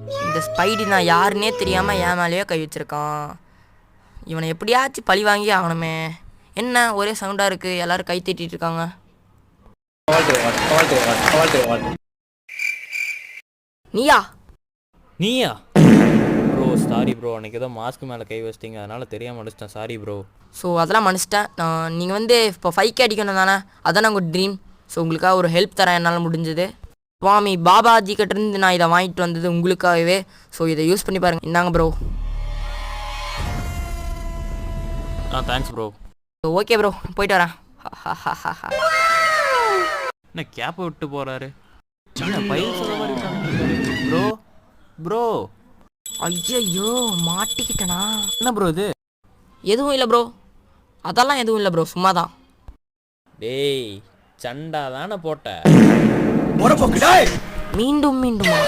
இந்த ஸ்பைடி நான் யாருன்னே தெரியாமல் என் மேலேயே கை வச்சிருக்கான். இவனை எப்படியாச்சும் பழி வாங்கி ஆகணுமே. என்ன ஒரே சவுண்டாக இருக்குது, எல்லோரும் கை தட்டிட்டு இருக்காங்க. நீயா நீயா ப்ரோ? சாரி ப்ரோ, அன்றைக்கி ஏதோ மாஸ்க் மேலே கை வச்சிட்டிங்க, அதனால் தெரியாமல் அடிச்சிட்டேன். Sorry bro. ஸோ அதெல்லாம் மன்னிச்சிட்டேன். நீங்கள் வந்து இப்போ 5K அடிக்கணும் தானே, அதான் உங்கள் ட்ரீம். ஸோ உங்களுக்காக ஒரு ஹெல்ப் தரேன் என்னால் முடிஞ்சது. சுவாமி பாபாஜி கிட்டேருந்து நான் இதை வாங்கிட்டு வந்தது உங்களுக்காகவே. ஸோ இதை யூஸ் பண்ணி பாருங்கள். இந்தாங்க bro. Thanks bro. Okay bro, போயிட்டு வரேன். என்ன கேப்பை விட்டு போகிறாரு? பையன் சொல்ல மாதிரி ப்ரோ. ப்ரோ ஐயோ மாட்டிக்கிட்டனா? என்ன ப்ரோ இது? எதுவும் இல்லை ப்ரோ, அதெல்லாம் எதுவும் இல்லை ப்ரோ, சும்மா தான். டேய் சண்டா தானே போட்ட. மீண்டும் மீண்டுமா?